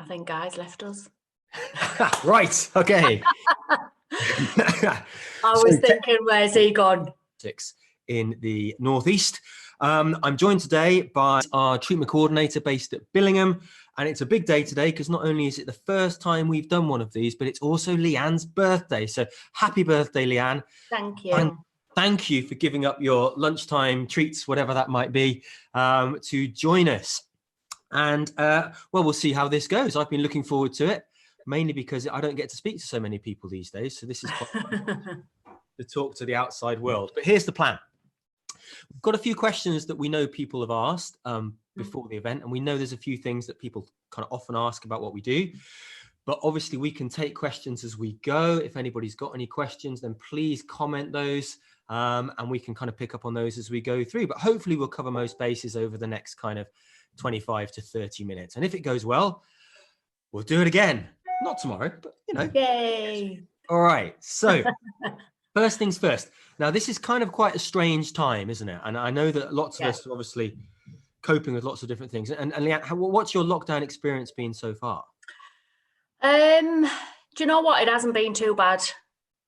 I think Guy's left us. Right, okay. I was thinking, where's he gone? In the Northeast. I'm joined today by our treatment coordinator based at Billingham, and it's a big day today because not only is it the first time we've done one of these, but it's also Leanne's birthday. So happy birthday, Leanne. Thank you. Thank you for giving up your lunchtime treats, whatever that might be, to join us. And well, we'll see how this goes. I've been looking forward to it, mainly because I don't get to speak to so many people these days. So this is quite fun to talk to the outside world. But here's the plan. We've got a few questions that we know people have asked before the event, and we know there's a few things that people kind of often ask about what we do. But obviously we can take questions as we go. If anybody's got any questions, then please comment those, and we can kind of pick up on those as we go through. But hopefully we'll cover most bases over the next kind of 25 to 30 minutes. And if it goes well, we'll do it again. Not tomorrow, but you know. Yay. All right. So first things first. Now, this is kind of quite a strange time, isn't it? And I know that lots of us are obviously coping with lots of different things. And Leanne, what's your lockdown experience been so far? Do you know what? It hasn't been too bad.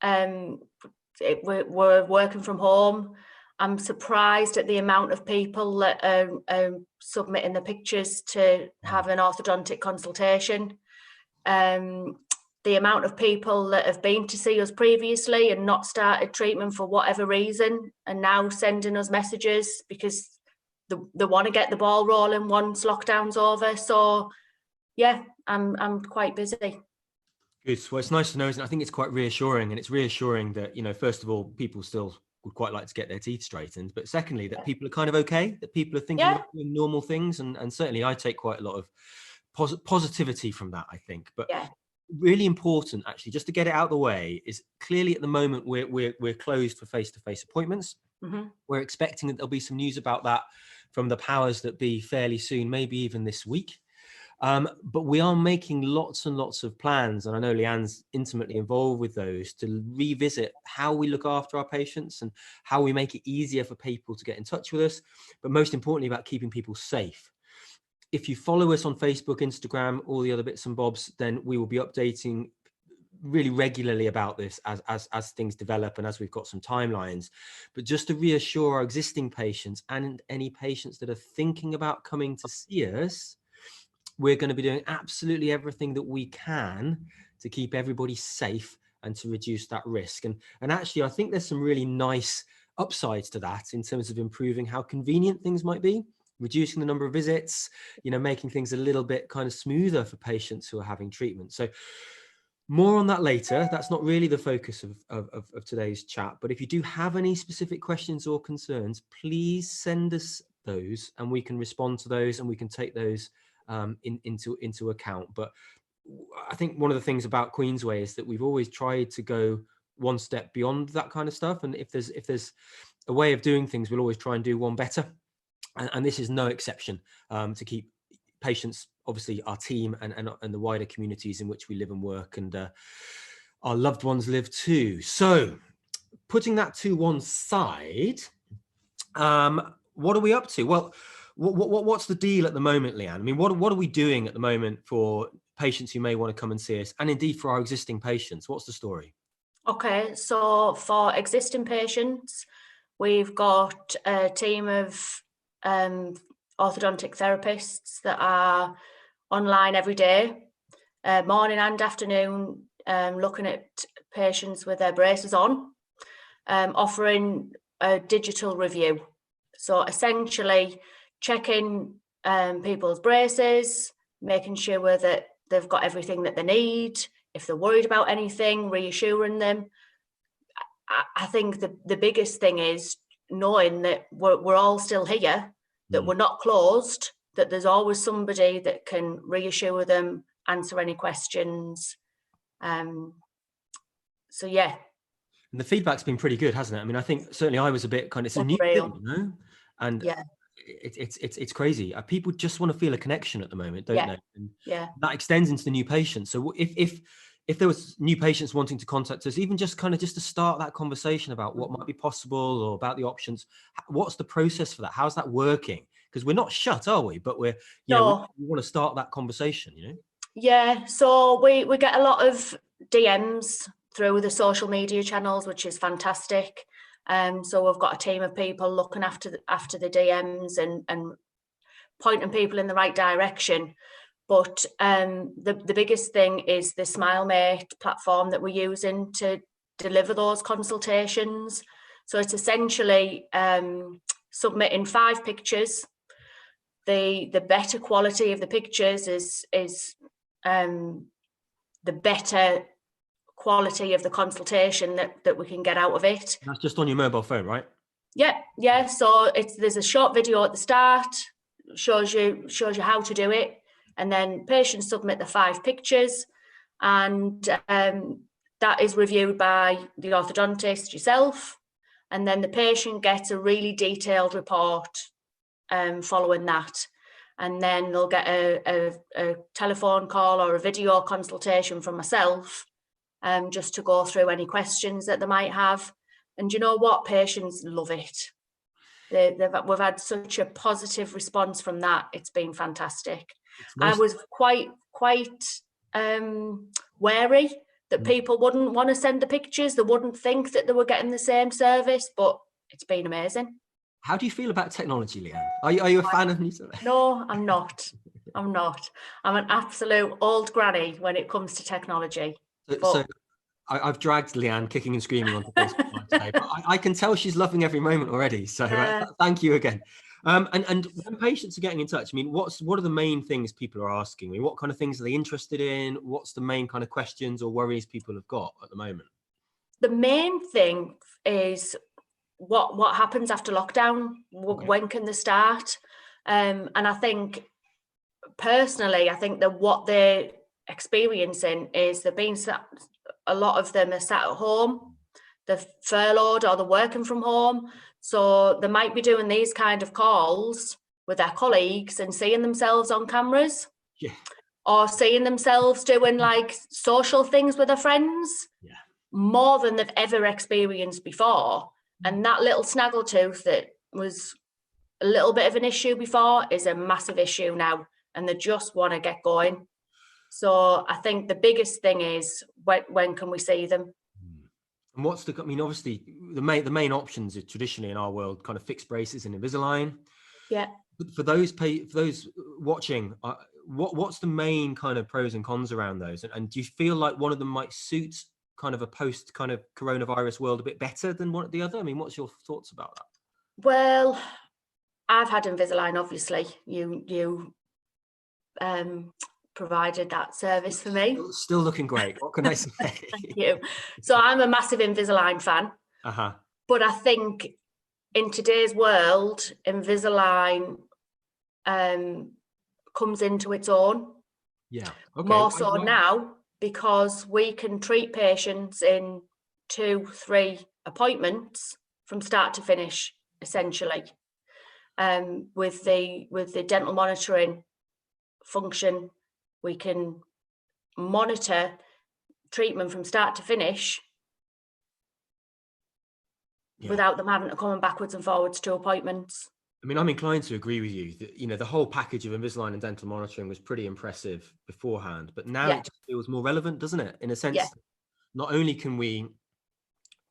We're working from home. I'm surprised at the amount of people that are submitting the pictures to have an orthodontic consultation. The amount of people that have been to see us previously and not started treatment for whatever reason and now sending us messages because they want to get the ball rolling once lockdown's over. So yeah, I'm quite busy. Good. Well, it's nice to know, isn't it? I think it's quite reassuring, and it's reassuring that, you know, first of all, people still would quite like to get their teeth straightened, but secondly, that people are kind of okay, that people are thinking of doing normal things, and certainly I take quite a lot of positivity from that, I think. But really important, actually, just to get it out of the way, is clearly at the moment we're closed for face-to-face appointments. We're expecting that there'll be some news about that from the powers that be fairly soon, maybe even this week. But we are making lots and lots of plans, and I know Leanne's intimately involved with those, to revisit how we look after our patients and how we make it easier for people to get in touch with us, but most importantly about keeping people safe. If you follow us on Facebook, Instagram, all the other bits and bobs, then we will be updating really regularly about this as things develop and as we've got some timelines. But just to reassure our existing patients and any patients that are thinking about coming to see us, we're going to be doing absolutely everything that we can to keep everybody safe and to reduce that risk. And actually, I think there's some really nice upsides to that in terms of improving how convenient things might be, reducing the number of visits, you know, making things a little bit kind of smoother for patients who are having treatment. So more on that later. That's not really the focus of today's chat. But if you do have any specific questions or concerns, please send us those and we can respond to those and we can take those into account. But I think one of the things about Queensway is that we've always tried to go one step beyond that kind of stuff. And if there's a way of doing things, we'll always try and do one better. And this is no exception, to keep patients, obviously our team and the wider communities in which we live and work, and our loved ones live too. So putting that to one side, what are we up to? Well, what's the deal at the moment, Leanne? I mean, what are we doing at the moment for patients who may want to come and see us, and indeed for our existing patients? What's the story? Okay, so for existing patients, we've got a team of orthodontic therapists that are online every day, morning and afternoon, looking at patients with their braces on, offering a digital review. So essentially checking people's braces, making sure that they've got everything that they need. If they're worried about anything, reassuring them. I think the biggest thing is knowing that we're all still here, that we're not closed, that there's always somebody that can reassure them, answer any questions. So yeah. And the feedback's been pretty good, hasn't it? I mean, I think certainly I was a bit kind of, it's a new thing, you know, and it's crazy. People just want to feel a connection at the moment, don't they? And that extends into the new patients. So if there was new patients wanting to contact us, even just to start that conversation about what might be possible or about the options, what's the process for that? How's that working? Because we're not shut, are we? But we want to start that conversation, you know? Yeah, so we get a lot of DMs through the social media channels, which is fantastic. So we've got a team of people looking after the DMs and pointing people in the right direction. But the biggest thing is the SmileMate platform that we're using to deliver those consultations. So it's essentially submitting 5 pictures. The better quality of the pictures is the better quality of the consultation that we can get out of it. That's just on your mobile phone, right? Yeah. So there's a short video at the start, shows you how to do it, and then patients submit the 5 pictures, and that is reviewed by the orthodontist, yourself, and then the patient gets a really detailed report following that. And then they'll get a telephone call or a video consultation from myself, just to go through any questions that they might have. And you know what? Patients love it. We've had such a positive response from that. It's been fantastic. Nice. I was quite wary that people wouldn't want to send the pictures. They wouldn't think that they were getting the same service, but it's been amazing. How do you feel about technology, Leanne? Are you a fan of new? No, I'm not. I'm not. I'm an absolute old granny when it comes to technology. So I've dragged Leanne kicking and screaming onto Facebook today, but I can tell she's loving every moment already. So thank you again. And when patients are getting in touch, I mean, what are the main things people are asking? I mean, what kind of things are they interested in? What's the main kind of questions or worries people have got at the moment? The main thing is what happens after lockdown. Okay. When can they start? And I think personally, I think that what they're experiencing is they've been a lot of them are sat at home, they're furloughed or they're working from home. So they might be doing these kind of calls with their colleagues and seeing themselves on cameras, or seeing themselves doing like social things with their friends, more than they've ever experienced before. And that little snaggletooth that was a little bit of an issue before is a massive issue now, and they just want to get going. So I think the biggest thing is when can we see them? And I mean, obviously the main options are traditionally in our world kind of fixed braces and Invisalign. Yeah. But for those watching, what's the main kind of pros and cons around those? And do you feel like one of them might suit kind of a post kind of coronavirus world a bit better than one or the other? I mean, what's your thoughts about that? Well, I've had Invisalign, obviously. You provided that service for me. Still looking great. What can I say? Thank you. So I'm a massive Invisalign fan. But I think in today's world, Invisalign comes into its own. Yeah. Okay. More so now, because we can treat patients in 2-3 appointments from start to finish, essentially. With the dental monitoring function, we can monitor treatment from start to finish without them having to come backwards and forwards to appointments. I mean, I'm inclined to agree with you that, you know, the whole package of Invisalign and dental monitoring was pretty impressive beforehand, but now it just feels more relevant, doesn't it? In a sense, not only can we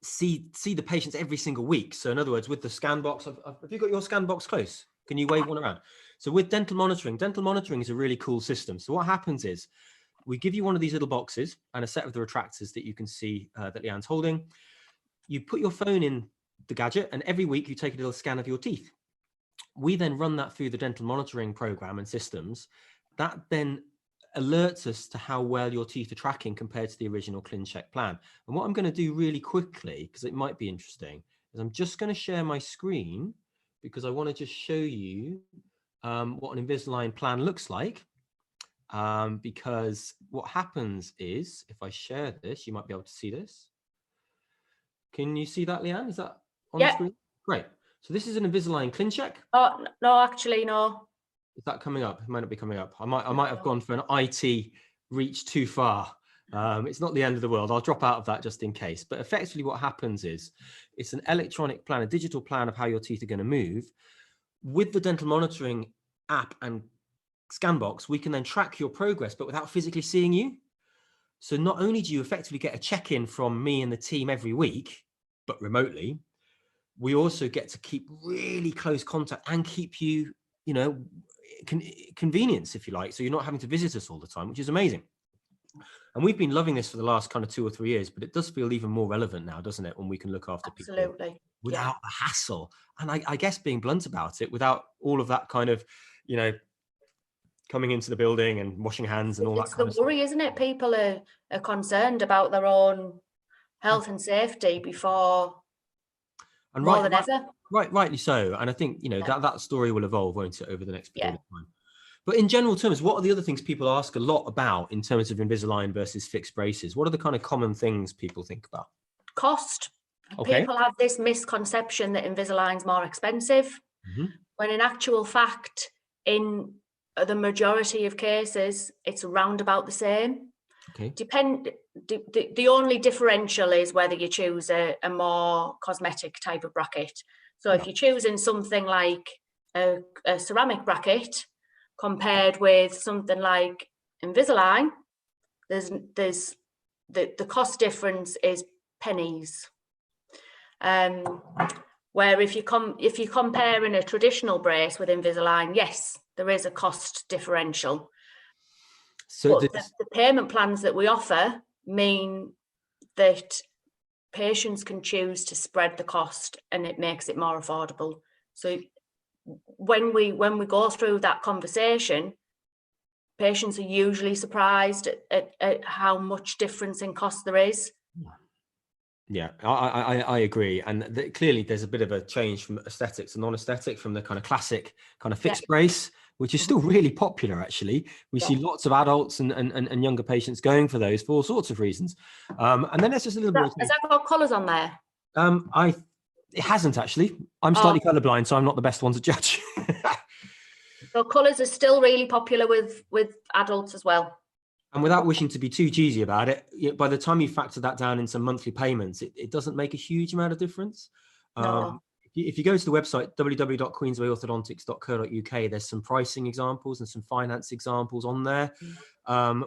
see the patients every single week. So in other words, with the scan box, have you got your scan box close? Can you wave one around? So with dental monitoring is a really cool system. So what happens is we give you one of these little boxes and a set of the retractors that you can see that Leanne's holding. You put your phone in the gadget and every week you take a little scan of your teeth. We then run that through the dental monitoring program and systems. That then alerts us to how well your teeth are tracking compared to the original ClinCheck plan. And what I'm going to do really quickly, because it might be interesting, is I'm just going to share my screen because I want to just show you what an Invisalign plan looks like. Because what happens is, if I share this, you might be able to see this. Can you see that, Leanne? Is that on the screen? Great. So this is an Invisalign ClinCheck. Oh, no, actually, no. Is that coming up? It might not be coming up. I might have gone for an IT reach too far. It's not the end of the world. I'll drop out of that just in case. But effectively what happens is it's an electronic plan, a digital plan of how your teeth are going to move. With the dental monitoring app and scan box, we can then track your progress, but without physically seeing you. So not only do you effectively get a check-in from me and the team every week, but remotely, we also get to keep really close contact and keep you, you know, convenience, if you like. So you're not having to visit us all the time, which is amazing. And we've been loving this for the last kind of 2 or 3 years, but it does feel even more relevant now, doesn't it? When we can look after people without the hassle. And I guess being blunt about it, without all of that kind of, you know, coming into the building and washing hands and all that kind of stuff. It's the worry, isn't it? People are concerned about their own health and safety before and more than ever. Rightly so. And I think, you know, that story will evolve, won't it, over the next period of time. But in general terms, what are the other things people ask a lot about in terms of Invisalign versus fixed braces? What are the kind of common things people think about? Cost. Okay. People have this misconception that Invisalign's more expensive, when in actual fact, in the majority of cases, it's around about the same. Okay. The only differential is whether you choose a more cosmetic type of bracket. So if you're choosing something like a ceramic bracket compared with something like Invisalign, there's the cost difference is pennies. Where if you're comparing a traditional brace with Invisalign, yes, there is a cost differential. So but the payment plans that we offer mean that patients can choose to spread the cost, and it makes it more affordable. So when we go through that conversation, patients are usually surprised at how much difference in cost there is. Yeah, I agree. And clearly there's a bit of a change from aesthetics to non-aesthetic, from the kind of classic kind of fixed brace, which is still really popular, actually. We see lots of adults and younger patients going for those for all sorts of reasons. And then there's just a little bit. Has that got colours on there? It hasn't, actually. I'm slightly colourblind, so I'm not the best one to judge. So colours are still really popular with adults as well. And without wishing to be too cheesy about it, by the time you factor that down into monthly payments, it doesn't make a huge amount of difference. No. If you go to the website, www.queenswayorthodontics.co.uk, there's some pricing examples and some finance examples on there.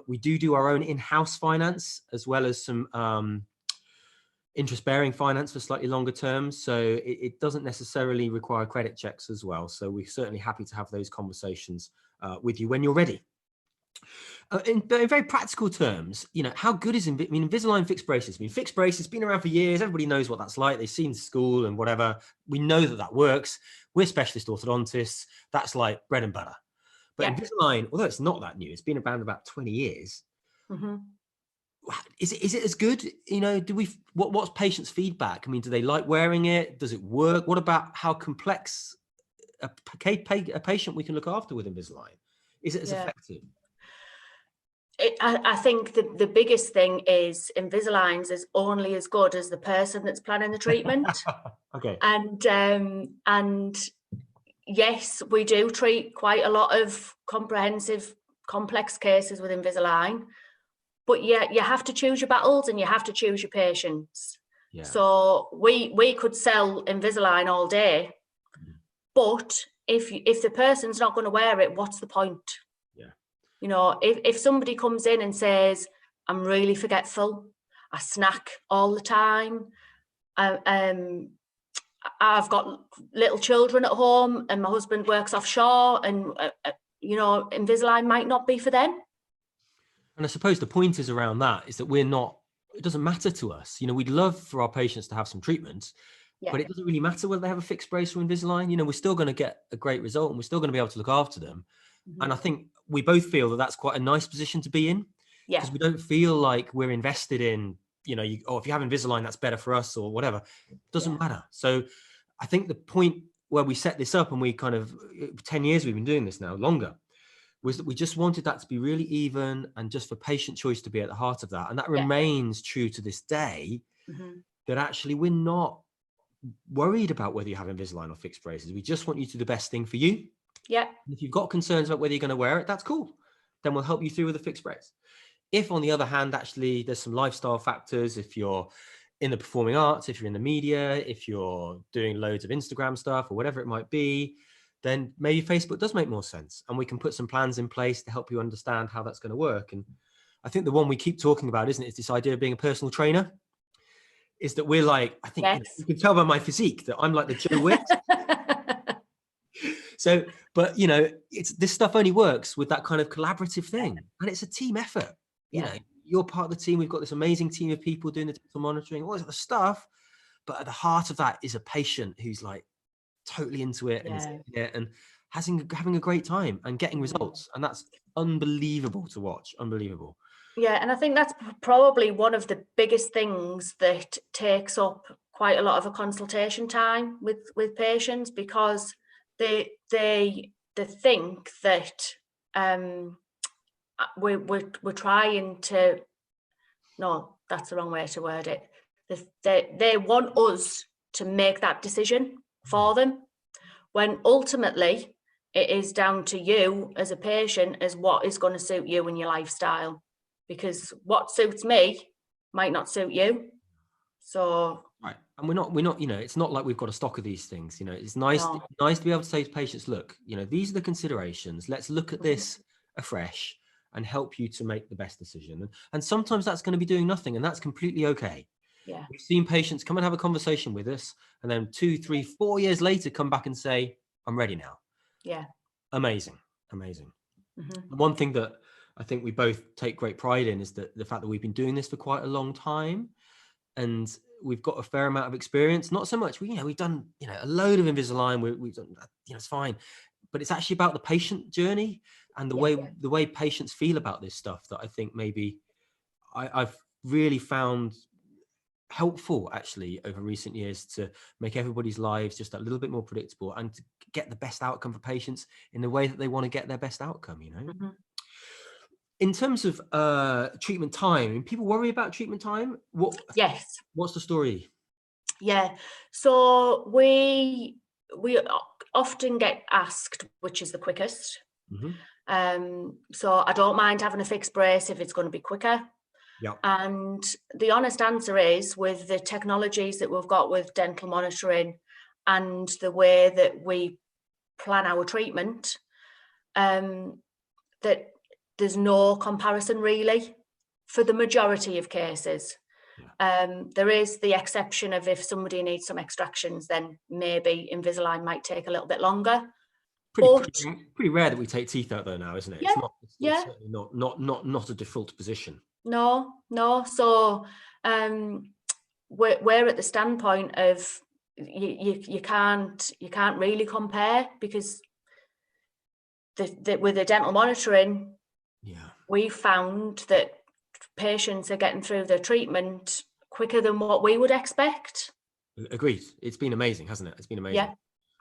We do our own in-house finance, as well as some interest-bearing finance for slightly longer terms. So it doesn't necessarily require credit checks as well. So we're certainly happy to have those conversations with you when you're ready. In very practical terms, you know, how good is Invisalign fixed braces? I mean, fixed braces been around for years. Everybody knows what that's like. They've seen school and whatever. We know that works. We're specialist orthodontists. That's like bread and butter. But Invisalign, although it's not that new, it's been around about 20 years. Is it as good? You know, what's patients' feedback? I mean, do they like wearing it? Does it work? What about how complex a patient we can look after with Invisalign? Is it as effective? I think the biggest thing is Invisalign's is only as good as the person that's planning the treatment. Okay. And yes, we do treat quite a lot of comprehensive, complex cases with Invisalign, but you have to choose your battles and you have to choose your patients. Yeah. So we could sell Invisalign all day, but if the person's not going to wear it, what's the point? You know, if somebody comes in and says, I'm really forgetful, I snack all the time, I've got little children at home and my husband works offshore, and, you know, Invisalign might not be for them. And I suppose the point is around that is that it doesn't matter to us. You know, we'd love for our patients to have some treatment, but it doesn't really matter whether they have a fixed brace or Invisalign. You know, we're still going to get a great result and we're still going to be able to look after them. And I think we both feel that that's quite a nice position to be in, because we don't feel like we're invested in, you know, if you have Invisalign, that's better for us or whatever. It doesn't matter. So I think the point where we set this up, and we kind of 10 years we've been doing this now, longer, was that we just wanted that to be really even and just for patient choice to be at the heart of that. And that remains true to this day, that actually we're not worried about whether you have Invisalign or fixed braces. We just want you to do the best thing for you. Yeah. If you've got concerns about whether you're going to wear it, that's cool. Then we'll help you through with a fixed brace. If, on the other hand, actually there's some lifestyle factors, if you're in the performing arts, if you're in the media, if you're doing loads of Instagram stuff or whatever it might be, then maybe Facebook does make more sense, and we can put some plans in place to help you understand how that's going to work. And I think the one we keep talking about, isn't it, is this idea of being a personal trainer. Is that we're like, I think, Yes. you can tell by my physique that I'm like the Joe Wicks. So, but it's this stuff only works with that kind of collaborative thing, and it's a team effort. You're part of the team. We've got this amazing team of people doing the dental monitoring, all the stuff, but at the heart of that is a patient who's like totally into it and having a great time and getting results, and that's unbelievable to watch. Unbelievable. Yeah, and I think that's probably one of the biggest things that takes up quite a lot of a consultation time with patients, because they think that we're trying to, no, that's the wrong way to word it. They want us to make that decision for them, when ultimately it is down to you as a patient as what is going to suit you and your lifestyle, because what suits me might not suit you. So right, and we're not it's not like we've got a stock of these things. It's nice to be able to say to patients, look, these are the considerations, let's look at this afresh and help you to make the best decision. And sometimes that's going to be doing nothing, and that's completely okay. Yeah, we've seen patients come and have a conversation with us, and then 2, 3, 4 years later come back and say, I'm ready now. Yeah. Amazing. One thing that I think we both take great pride in is that the fact that we've been doing this for quite a long time, and we've got a fair amount of experience. Not so much, we've done a load of Invisalign. We've done, it's fine, but it's actually about the patient journey and the way patients feel about this stuff that I think maybe I've really found helpful actually over recent years, to make everybody's lives just a little bit more predictable and to get the best outcome for patients in the way that they want to get their best outcome. In terms of treatment time, people worry about treatment time. What's the story? Yeah, so we often get asked which is the quickest. So I don't mind having a fixed brace if it's going to be quicker. Yeah. And the honest answer is, with the technologies that we've got with dental monitoring and the way that we plan our treatment, that there's no comparison really for the majority of cases. There is the exception of if somebody needs some extractions, then maybe Invisalign might take a little bit longer. Pretty rare that we take teeth out though now, isn't it? It's certainly not a default position. No. So we're at the standpoint of you can't really compare, because with the dental monitoring, we found that patients are getting through their treatment quicker than what we would expect. Agreed. It's been amazing, hasn't it? It's been amazing. Yeah.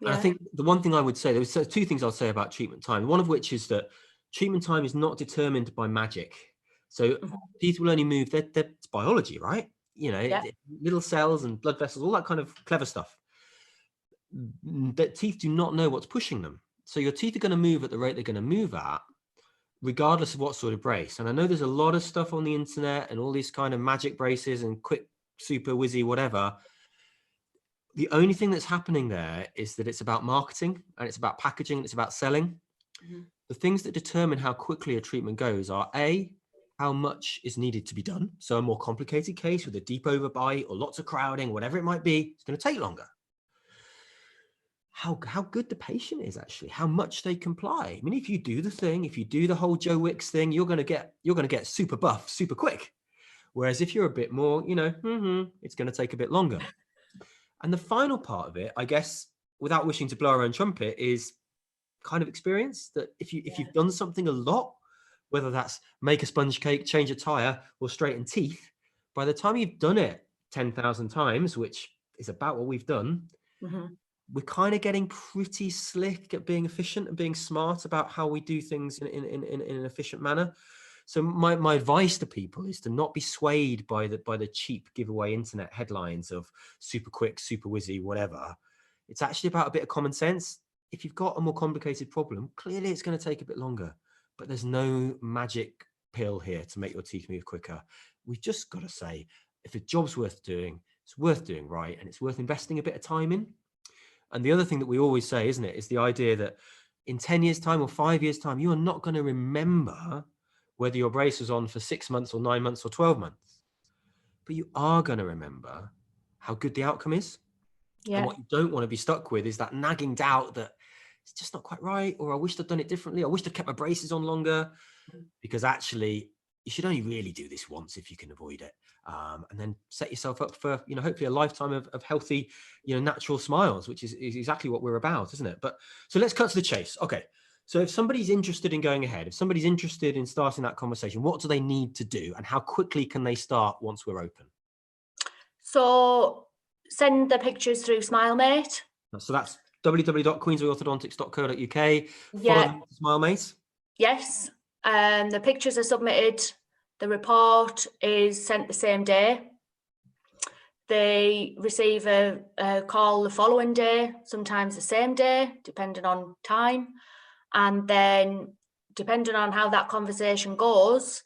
And I think the one thing I would say, there was 2 things I'll say about treatment time. One of which is that treatment time is not determined by magic. So teeth will only move, it's biology, right? Little cells and blood vessels, all that kind of clever stuff. That teeth do not know what's pushing them. So your teeth are going to move at the rate they're going to move at, regardless of what sort of brace. And I know there's a lot of stuff on the internet and all these kind of magic braces and quick, super whizzy, whatever. The only thing that's happening there is that it's about marketing, and it's about packaging, and it's about selling. The things that determine how quickly a treatment goes are A, how much is needed to be done. So a more complicated case with a deep overbite or lots of crowding, whatever it might be, it's going to take longer. How good the patient is, actually, how much they comply. I mean, if you do the thing, if you do the whole Joe Wicks thing, you're going to get super buff super quick. Whereas if you're a bit more, it's going to take a bit longer. And the final part of it, I guess, without wishing to blow our own trumpet, is kind of experience. That if you've done something a lot, whether that's make a sponge cake, change a tire, or straighten teeth, by the time you've done it 10,000 times, which is about what we've done, we're kind of getting pretty slick at being efficient and being smart about how we do things in an efficient manner. So my advice to people is to not be swayed by the cheap giveaway internet headlines of super quick, super whizzy, whatever. It's actually about a bit of common sense. If you've got a more complicated problem, clearly it's going to take a bit longer, but there's no magic pill here to make your teeth move quicker. We've just got to say, if a job's worth doing, it's worth doing right, and it's worth investing a bit of time in. And the other thing that we always say, isn't it, is the idea that in 10 years time or 5 years time, you are not going to remember whether your brace was on for 6 months or 9 months or 12 months, but you are going to remember how good the outcome is. Yeah. And what you don't want to be stuck with is that nagging doubt that it's just not quite right, or I wished I'd done it differently. I wished I'd kept my braces on longer, because actually you should only really do this once if you can avoid it. And then set yourself up for, hopefully a lifetime of healthy, natural smiles, which is exactly what we're about, isn't it? But so let's cut to the chase. Okay. So if somebody's interested in going ahead, if somebody's interested in starting that conversation, what do they need to do and how quickly can they start once we're open? So send the pictures through SmileMate. So that's www.queenswayorthodontics.co.uk. Follow them to SmileMate. Yes. The pictures are submitted. The report is sent the same day. They receive a call the following day, sometimes the same day, depending on time. And then, depending on how that conversation goes,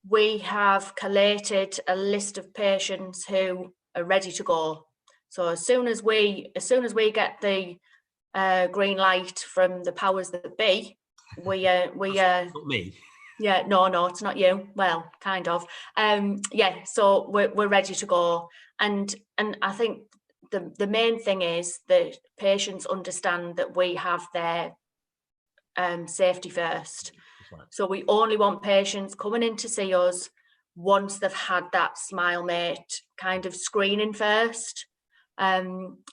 we have collated a list of patients who are ready to go. So as soon as we get the green light from the powers that be, we not me. Yeah, no, it's not you. Well, kind of. Yeah, so we're ready to go. And I think the main thing is that patients understand that we have their safety first. Right. So we only want patients coming in to see us once they've had that SmileMate kind of screening first,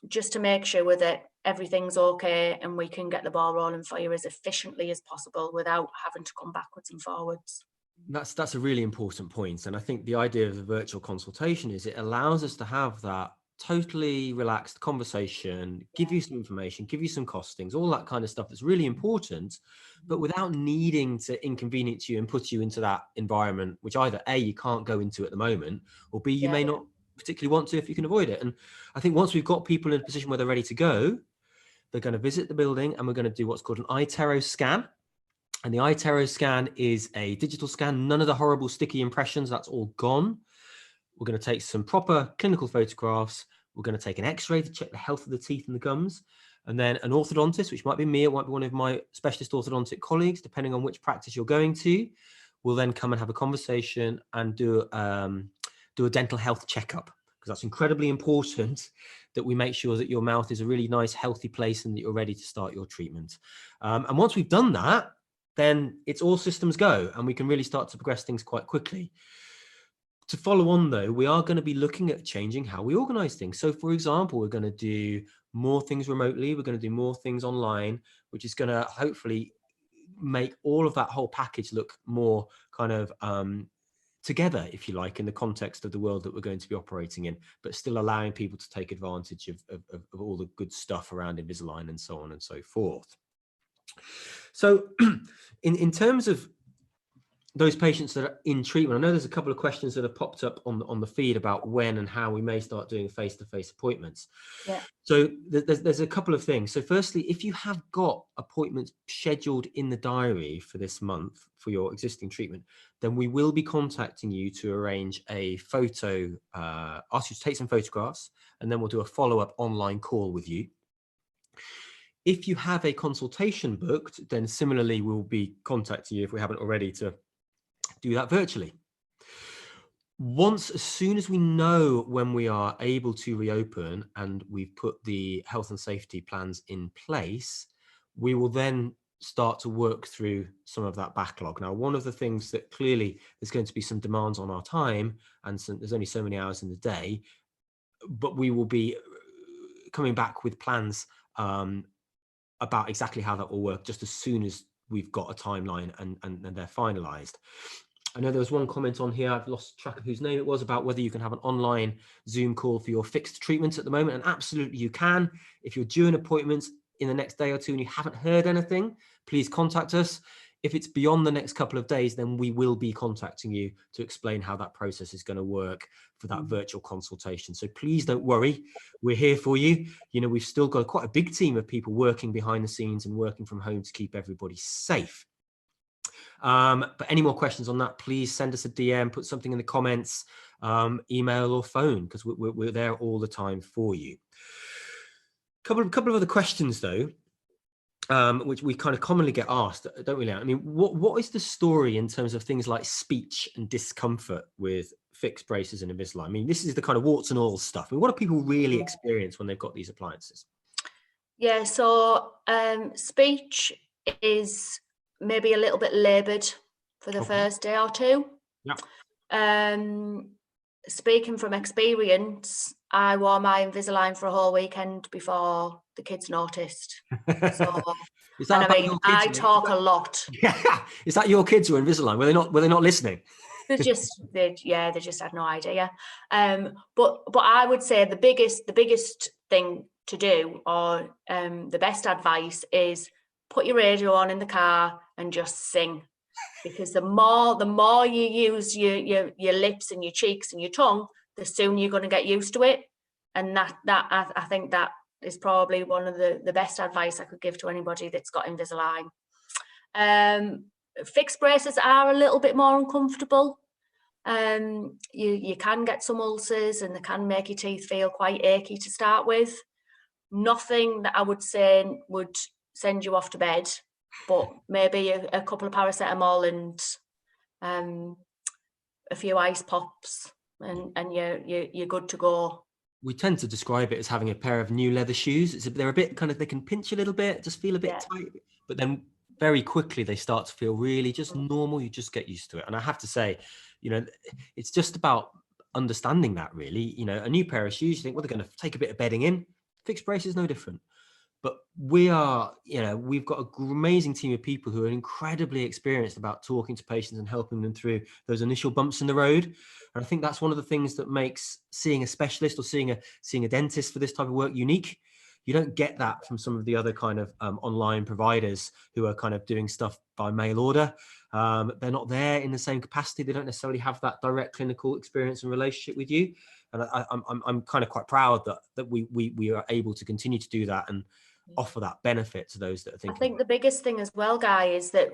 just to make sure that everything's okay and we can get the ball rolling for you as efficiently as possible without having to come backwards and forwards. That's a really important point. And I think the idea of the virtual consultation is it allows us to have that totally relaxed conversation, give you some information, give you some costings, all that kind of stuff that's really important, but without needing to inconvenience you and put you into that environment, which either A, you can't go into at the moment, or B, you may not particularly want to if you can avoid it. And I think once we've got people in a position where they're ready to go, they're going to visit the building and we're going to do what's called an iTero scan. And the iTero scan is a digital scan, none of the horrible sticky impressions, that's all gone. We're going to take some proper clinical photographs. We're going to take an x-ray to check the health of the teeth and the gums. And then an orthodontist, which might be me, it might be one of my specialist orthodontic colleagues, depending on which practice you're going to, will then come and have a conversation and do a dental health checkup, because that's incredibly important that we make sure that your mouth is a really nice, healthy place and that you're ready to start your treatment. And once we've done that, then it's all systems go and we can really start to progress things quite quickly. To follow on though, we are going to be looking at changing how we organize things. So for example, we're going to do more things remotely. We're going to do more things online, which is going to hopefully make all of that whole package look more kind of together, if you like, in the context of the world that we're going to be operating in, but still allowing people to take advantage of all the good stuff around Invisalign and so on and so forth. So in terms of those patients that are in treatment, I know there's a couple of questions that have popped up on the feed about when and how we may start doing face-to-face appointments. Yeah. So there's a couple of things. So firstly, if you have got appointments scheduled in the diary for this month for your existing treatment, then we will be contacting you to arrange a photo, ask you to take some photographs, and then we'll do a follow-up online call with you. If you have a consultation booked, then similarly, we'll be contacting you if we haven't already to do that virtually. As soon as we know when we are able to reopen and we've put the health and safety plans in place, we will then start to work through some of that backlog. Now, one of the things that clearly there's going to be some demands on our time, and there's only so many hours in the day, but we will be coming back with plans about exactly how that will work just as soon as we've got a timeline and they're finalized. I know there was one comment on here, I've lost track of whose name it was, about whether you can have an online Zoom call for your fixed treatments at the moment, and absolutely you can. If you're due an appointment in the next day or two and you haven't heard anything, please contact us. If it's beyond the next couple of days, then we will be contacting you to explain how that process is going to work for that virtual consultation. So please don't worry, we're here for you. You know, we've still got quite a big team of people working behind the scenes and working from home to keep everybody safe. But any more questions on that, please send us a DM, put something in the comments, email or phone, because we're there all the time for you. Couple of other questions though, which we kind of commonly get asked, don't we, Leanne? I mean, what is the story in terms of things like speech and discomfort with fixed braces and Invisalign? I mean, this is the kind of warts and all stuff. I mean, what do people really experience when they've got these appliances? Yeah, so speech is maybe a little bit laboured for the first day or two. Yeah. Speaking from experience, I wore my Invisalign for a whole weekend before the kids noticed. So, is that and I mean, I talk a lot. Yeah. Is that your kids who are Invisalign? Were they not listening? They just had no idea. But I would say the biggest thing to do, or the best advice, is put your radio on in the car and just sing. Because the more you use your lips and your cheeks and your tongue, the sooner you're going to get used to it. And that I think that is probably one of the best advice I could give to anybody that's got Invisalign. Fixed braces are a little bit more uncomfortable. You can get some ulcers, and they can make your teeth feel quite achy to start with. Nothing that I would say would send you off to bed, but maybe a couple of paracetamol and a few ice pops, and you're good to go. We tend to describe it as having a pair of new leather shoes. They're a bit kind of, they can pinch a little bit, just feel a bit tight, but then very quickly they start to feel really just normal. You just get used to it. And I have to say, it's just about understanding that, really. A new pair of shoes, you think, well, they're going to take a bit of bedding in. Fixed brace is no different. But we've got an amazing team of people who are incredibly experienced about talking to patients and helping them through those initial bumps in the road. And I think that's one of the things that makes seeing a specialist or seeing a dentist for this type of work unique. You don't get that from some of the other kind of online providers who are kind of doing stuff by mail order. They're not there in the same capacity. They don't necessarily have that direct clinical experience and relationship with you. And I'm kind of quite proud that we are able to continue to do that and offer that benefit to those that are thinking. I think the biggest thing as well, Guy, is that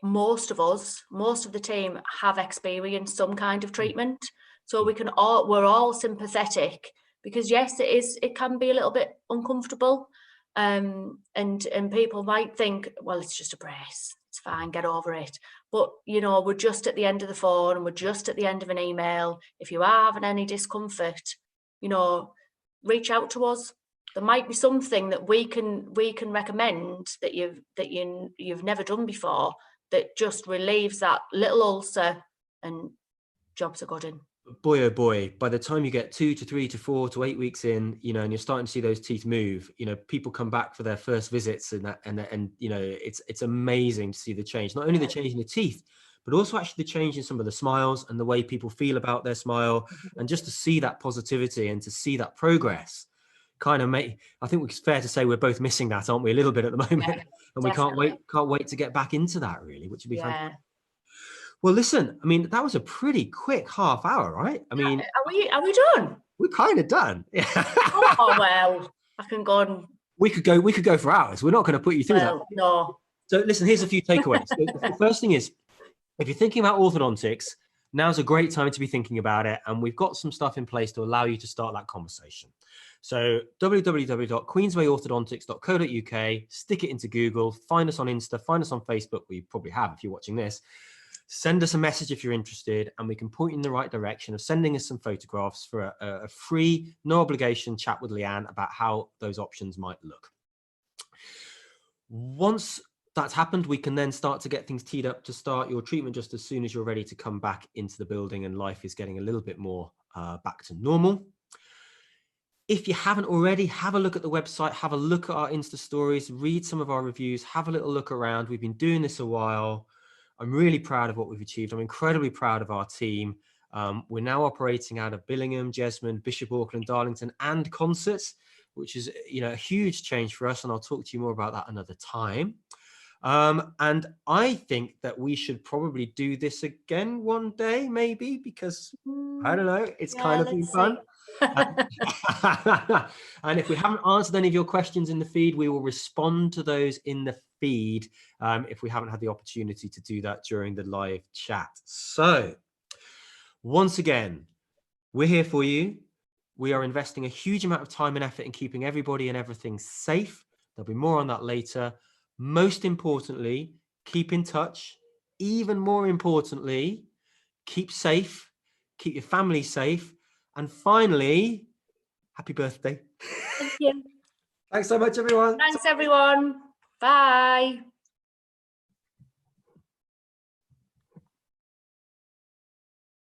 most of the team have experienced some kind of treatment, so we're all sympathetic, because yes, it can be a little bit uncomfortable, and people might think, well, it's just a brace, it's fine, get over it. But we're just at the end of the phone, and we're just at the end of an email. If you are having any discomfort, reach out to us. There might be something that we can recommend that you've never done before, that just relieves that little ulcer, and jobs are good in. Boy, oh boy, by the time you get 2 to 3 to 4 to 8 weeks in, and you're starting to see those teeth move, people come back for their first visits, and it's amazing to see the change. Not only the change in the teeth, but also actually the change in some of the smiles and the way people feel about their smile, and just to see that positivity and to see that progress. I think it's fair to say we're both missing that, aren't we, a little bit at the moment? Yeah, and definitely. we can't wait to get back into that, really, which would be fantastic. Well, listen, I mean, that was a pretty quick half hour, right? I mean, are we done? We're kind of done. Oh well, I can go on. We could go for hours. We're not going to put you through that. No. So listen, here's a few takeaways. The first thing is, if you're thinking about orthodontics, now's a great time to be thinking about it, and we've got some stuff in place to allow you to start that conversation. So www.queenswayorthodontics.co.uk, stick it into Google, find us on Insta, find us on Facebook, we probably have if you're watching this. Send us a message if you're interested, and we can point you in the right direction of sending us some photographs for a free, no obligation chat with Leanne about how those options might look. Once that's happened, we can then start to get things teed up to start your treatment just as soon as you're ready to come back into the building and life is getting a little bit more back to normal. If you haven't already, have a look at the website, have a look at our Insta stories, read some of our reviews, have a little look around. We've been doing this a while. I'm really proud of what we've achieved. I'm incredibly proud of our team. We're now operating out of Billingham, Jesmond, Bishop Auckland, Darlington, and Consett, which is a huge change for us, and I'll talk to you more about that another time. And I think that we should probably do this again one day, maybe, because I don't know, it's kind of been fun. And if we haven't answered any of your questions in the feed, we will respond to those in the feed if we haven't had the opportunity to do that during the live chat. So once again, we're here for you. We are investing a huge amount of time and effort in keeping everybody and everything safe. There'll be more on that later. Most importantly, keep in touch. Even more importantly, keep safe, keep your family safe. And finally, happy birthday. Thank you. Thanks so much, everyone. Thanks, everyone. Bye.